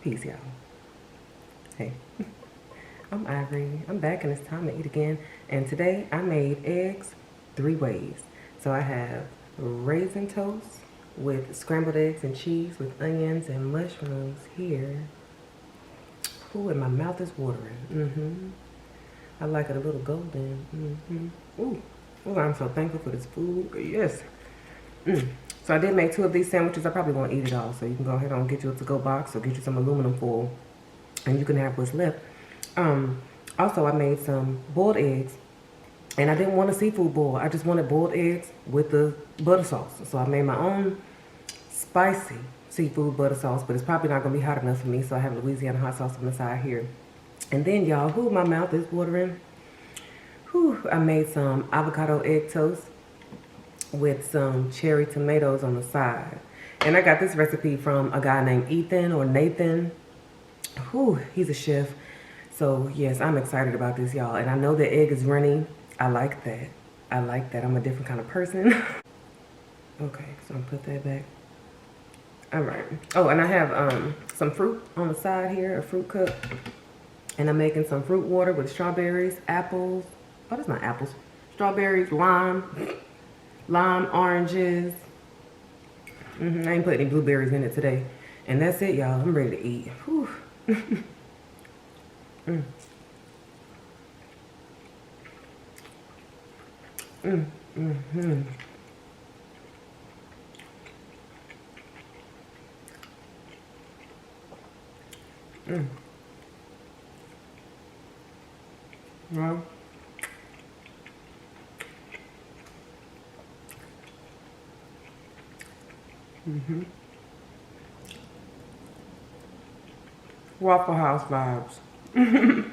Peace, y'all. Hey, I'm Ivory. I'm back and it's time to eat again. And today I made eggs 3 ways. So I have raisin toast with scrambled eggs and cheese with onions and mushrooms here. Ooh, and my mouth is watering. I like it a little golden. Ooh, I'm so thankful for this food. Yes. So I did make 2 of these sandwiches. I probably won't eat it all. So you can go ahead and get you a to-go box or get you some aluminum foil and you can have what's left. Also, I made some boiled eggs, and I didn't want a seafood boil. I just wanted boiled eggs with the butter sauce. So I made my own spicy seafood butter sauce, but it's probably not going to be hot enough for me, so I have Louisiana hot sauce on the side here. And then, y'all, my mouth is watering. I made some avocado-egg toast with some cherry tomatoes on the side. And I got this recipe from a guy named Ethan or Nathan. He's a chef. So, yes, I'm excited about this, y'all. And I know the egg is runny. I like that. I'm a different kind of person. Okay, so I'm put that back. All right. Oh, and I have some fruit on the side here, a fruit cup. And I'm making some fruit water with strawberries, apples. Oh, that's not apples. Strawberries, lime, oranges. I ain't put any blueberries in it today. And that's it, y'all. I'm ready to eat. Whew. Well, Waffle House vibes. I'm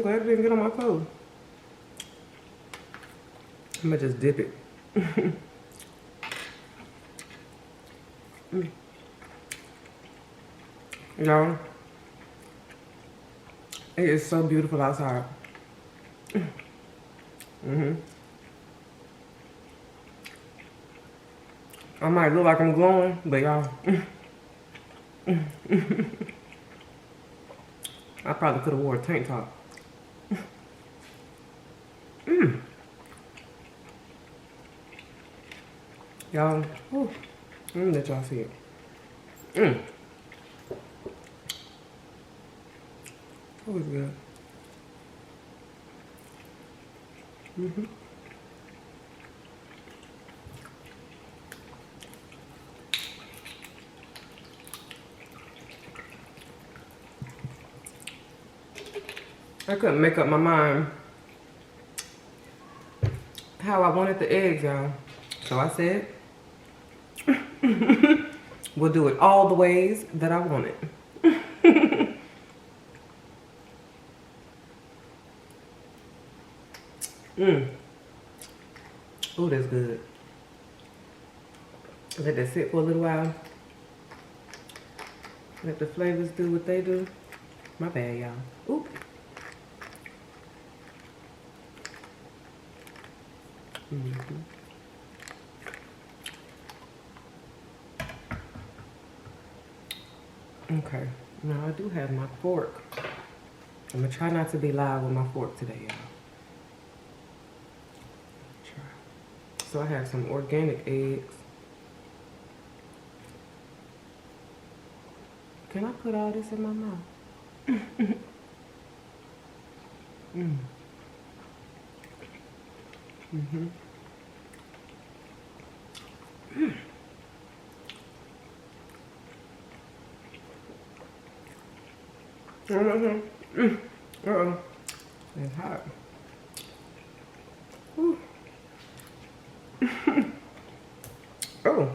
glad it didn't get on my clothes. I'm gonna just dip it. Y'all, it is so beautiful outside. I might look like I'm glowing, but y'all, I probably could have wore a tank top. Y'all, let me let y'all see it. Oh, it's good. I couldn't make up my mind how I wanted the eggs, y'all. So I said, we'll do it all the ways that I want it. Oh, that's good. Let that sit for a little while. Let the flavors do what they do. My bad, y'all. Oop. Okay, now I do have my fork. I'm gonna try not to be loud with my fork today, y'all. So I have some organic eggs. Can I put all this in my mouth? Uh-oh. It's hot. Oh.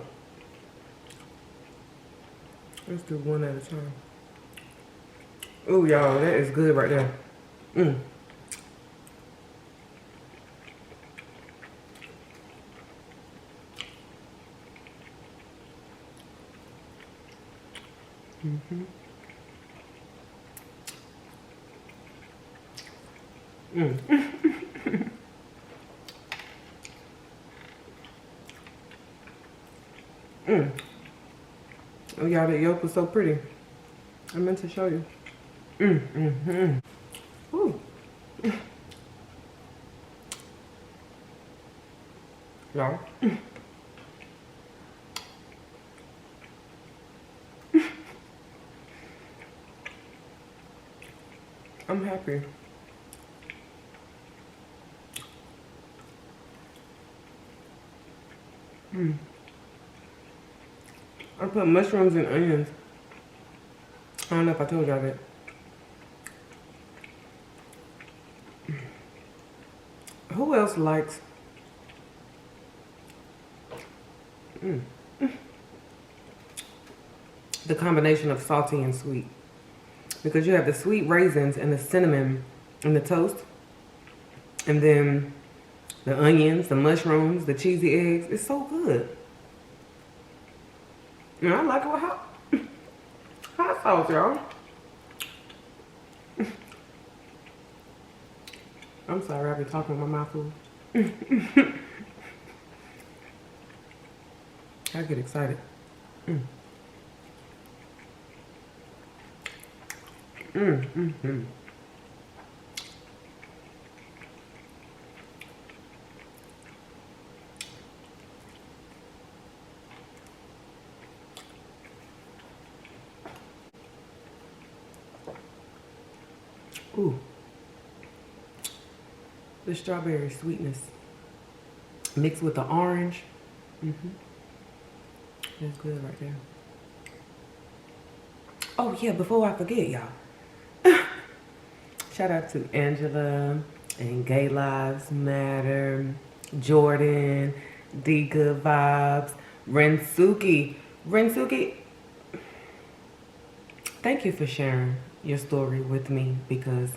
Let's do one at a time. Oh, y'all, that is good right there. Mm. Mm. Oh yeah, that yolk was so pretty. I meant to show you. Mm, mm, mm. Ooh. Y'all. I'm happy. Mm. I put mushrooms and onions. I don't know if I told y'all that. Who else likes the combination of salty and sweet? Because you have the sweet raisins and the cinnamon in the toast, and then the onions, the mushrooms, the cheesy eggs. It's so good. And I like it with hot sauce, y'all. I'm sorry, I've been talking with my mouth full. I get excited. Mm. Mm, mm, mm. Ooh. The strawberry sweetness mixed with the orange. Mm-hmm. That's good right there. Oh yeah, before I forget, y'all. Shout out to Angela and Gay Lives Matter, Jordan, D Good Vibes, Rensuki. Rensuki, thank you for sharing your story with me because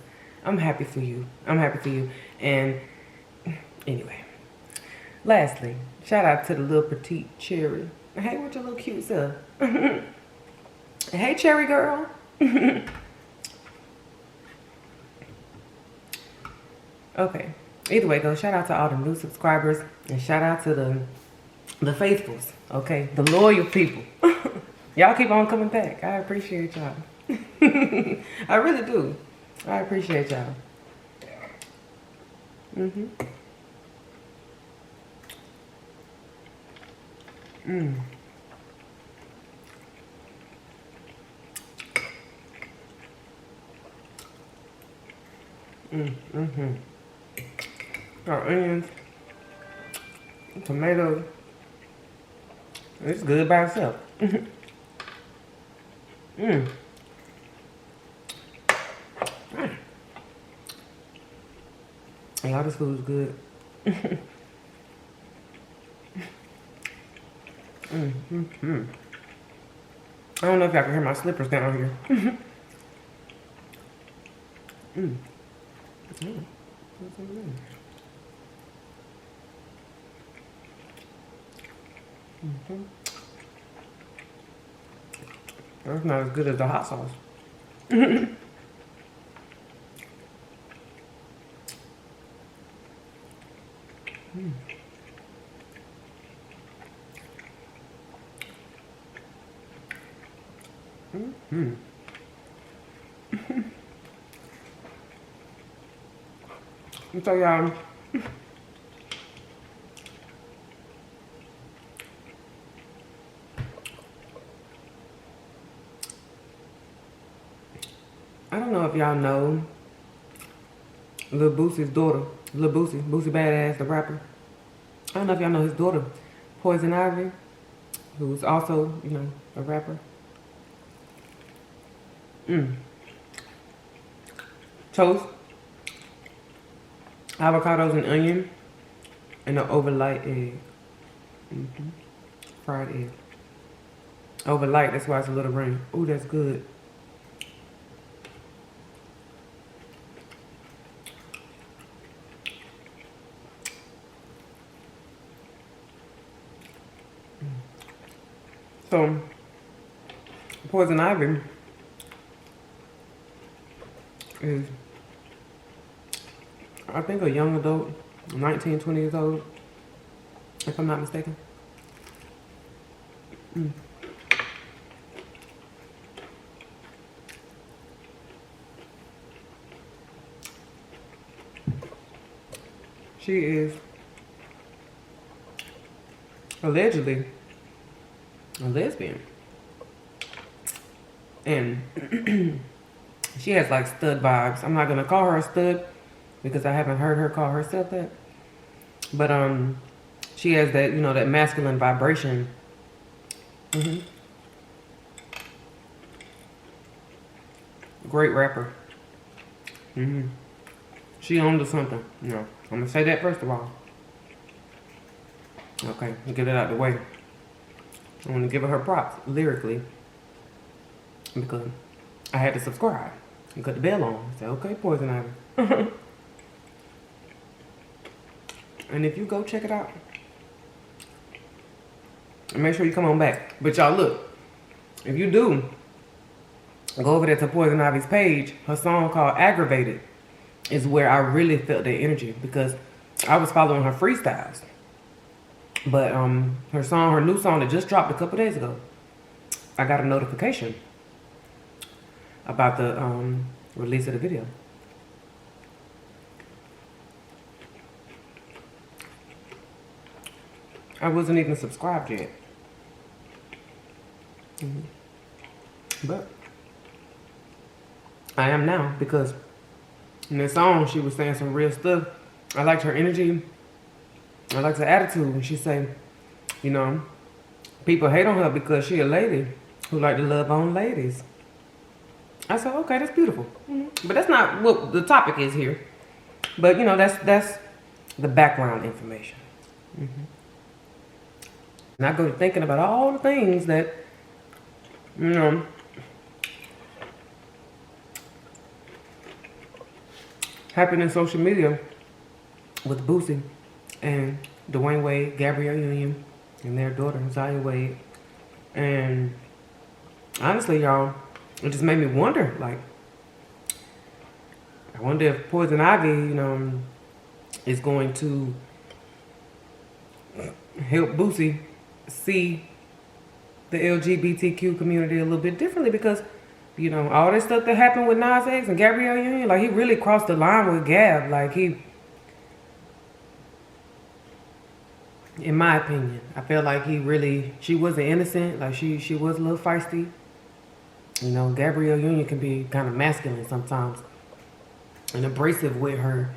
I'm happy for you. I'm happy for you. And anyway, lastly, shout out to the little petite cherry. Hey, with your little cute self. Hey, cherry girl. Okay. Either way, though, shout out to all the new subscribers and shout out to the faithfuls. Okay, the loyal people. Y'all keep on coming back. I appreciate y'all. I really do. I appreciate y'all. Mm. Mm-hmm. Our onions, tomatoes. It's good by itself. Mm. A lot of food is good. Mm. I don't know if y'all can hear my slippers down here. Mm. Mm. Mm-hmm. That's not as good as the hot sauce. Mm. Mm-hmm. So y'all, I don't know if y'all know Lil Boosie's daughter, Lil Boosie, Boosie Badazz, the rapper. I don't know if y'all know his daughter, Poison Ivi, who's also, you know, a rapper. Toast, avocados and onion, and an overlight egg. Fried egg. Overlight, that's why it's a little ring. Ooh, that's good. So, Poison Ivy is I think a young adult, 19, 20 years old, if I'm not mistaken. She is allegedly a lesbian. And she has like stud vibes. I'm not gonna call her a stud because I haven't heard her call herself that. But she has that, you know, that masculine vibration. Great rapper. She on to something. No, I'm gonna say that first of all. Okay, get it out of the way. I want to give her props lyrically because I had to subscribe and cut the bell on. I said, okay, Poison Ivi. And if you go check it out, and make sure you come on back. But y'all look, if you do, go over there to Poison Ivy's page. Her song called Aggravated is where I really felt that energy because I was following her freestyles. But her new song that just dropped a couple days ago, I got a notification about the release of the video. I wasn't even subscribed yet. But I am now because in this song she was saying some real stuff. I liked her energy. I liked her attitude. And she said, you know, people hate on her because she a lady who like to love on ladies. I said, okay, that's beautiful. But that's not what the topic is here. But you know, that's the background information. And I go to thinking about all the things that, you know, happen in social media with Boosie and Dwayne Wade, Gabrielle Union, and their daughter, Zaya Wade. And honestly, y'all, it just made me wonder, like, I wonder if Poison Ivy, you know, is going to help Boosie see the LGBTQ community a little bit differently because, you know, all that stuff that happened with Nas X and Gabrielle Union, like, he really crossed the line with Gab. Like, he, in my opinion, I feel like she wasn't innocent. Like, she was a little feisty. You know, Gabrielle Union can be kind of masculine sometimes and abrasive with her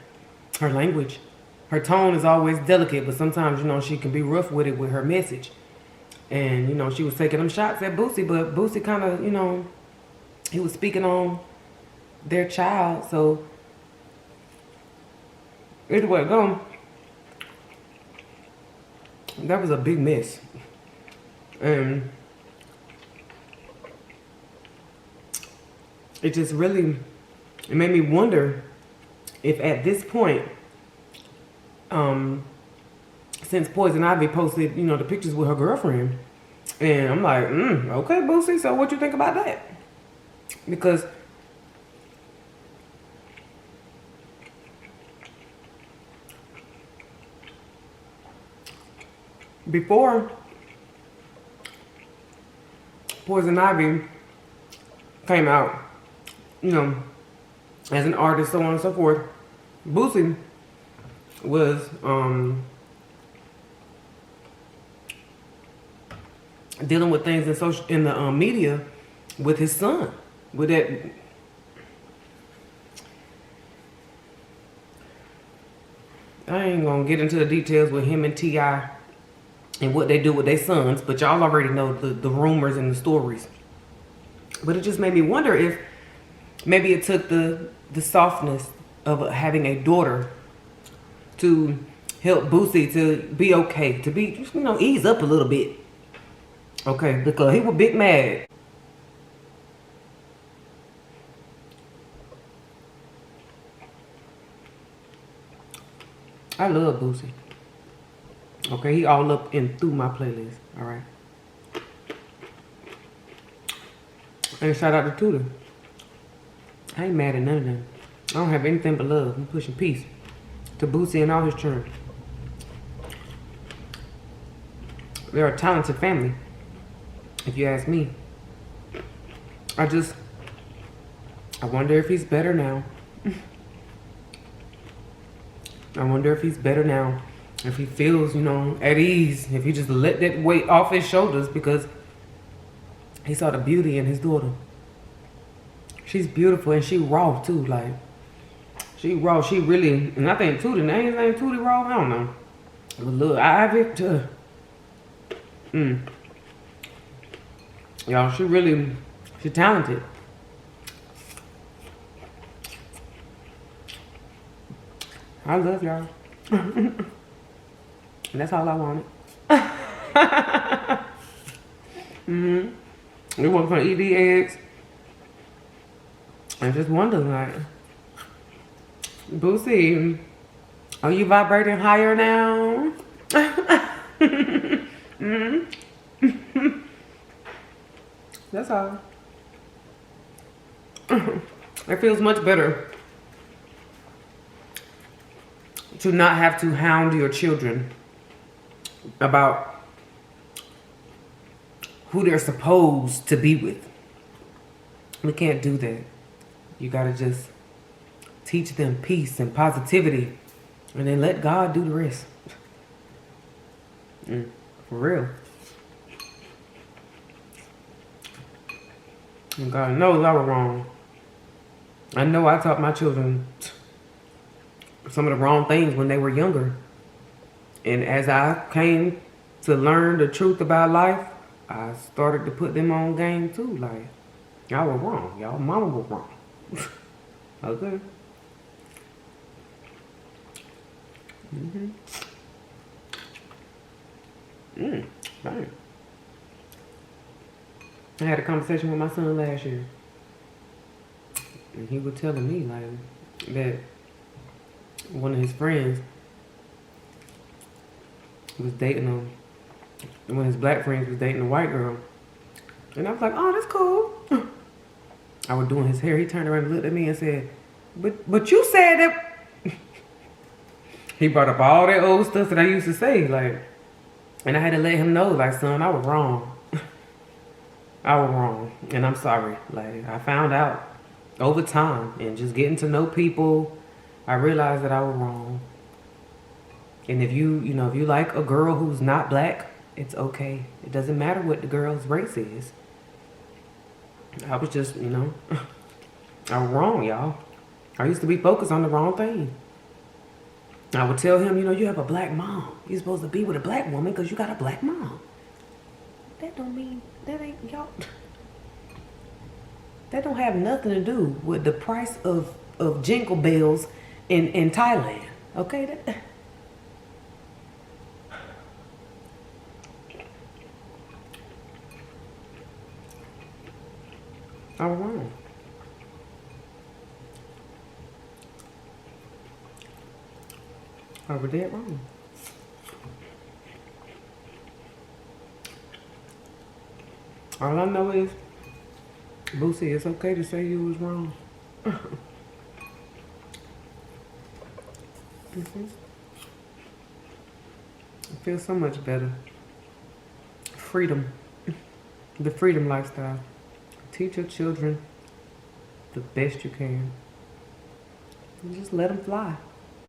language. Her tone is always delicate, but sometimes, you know, she can be rough with it with her message. And, you know, she was taking them shots at Boosie, but Boosie kind of, you know, he was speaking on their child. So, either way it go, that was a big mess. And it just really, it made me wonder if at this point, since Poison Ivy posted, you know, the pictures with her girlfriend, and I'm like, okay, Boosie, so what you think about that? Because before Poison Ivy came out, you know, as an artist, so on and so forth, Boosie was dealing with things in the media with his son, with that. I ain't gonna get into the details with him and T.I. and what they do with their sons, but y'all already know the rumors and the stories. But it just made me wonder if maybe it took the softness of having a daughter to help Boosie to be okay, to be, you know, ease up a little bit. Okay, because he was big mad. I love Boosie. Okay, he all up and through my playlist, all right? And shout out to Tudor. I ain't mad at none of them. I don't have anything but love. I'm pushing peace. to Boosie and all his children. They're a talented family, if you ask me. I wonder if he's better now. I wonder if he's better now. If he feels, you know, at ease. If he just let that weight off his shoulders because he saw the beauty in his daughter. She's beautiful and she raw too. Like, she raw. She really, and I think Tootie, name Tootie raw. I don't know. But look, Ivy too. Y'all, she's talented. I love y'all. And that's all I wanted. We want to eat the eggs. I just wonder, like, Boosie, are you vibrating higher now? That's all. It feels much better to not have to hound your children about who they're supposed to be with. We can't do that. You gotta just teach them peace and positivity and then let God do the rest. For real. And God knows I was wrong. I know I taught my children some of the wrong things when they were younger. And as I came to learn the truth about life, I started to put them on game too. Like, y'all were wrong. Y'all mama was wrong. Okay. Right. I had a conversation with my son last year. And he was telling me, like, that one of his friends was dating one of his black friends was dating a white girl. And I was like, oh, that's cool. I was doing his hair. He turned around and looked at me and said, but you said that. He brought up all that old stuff that I used to say, like, and I had to let him know, like, son, I was wrong. I was wrong, and I'm sorry. Like, I found out over time and just getting to know people, I realized that I was wrong. And if you like a girl who's not black, it's okay. It doesn't matter what the girl's race is. I was just, I was wrong, y'all. I used to be focused on the wrong thing. I would tell him, you have a black mom. You're supposed to be with a black woman because you got a black mom. That don't mean, that ain't, y'all. That don't have nothing to do with the price of jingle bells in Thailand. Okay? I was wrong. I was dead wrong. All I know is, Boosie, it's okay to say you was wrong. It feels so much better. Freedom. The freedom lifestyle. Teach your children the best you can. And just let them fly.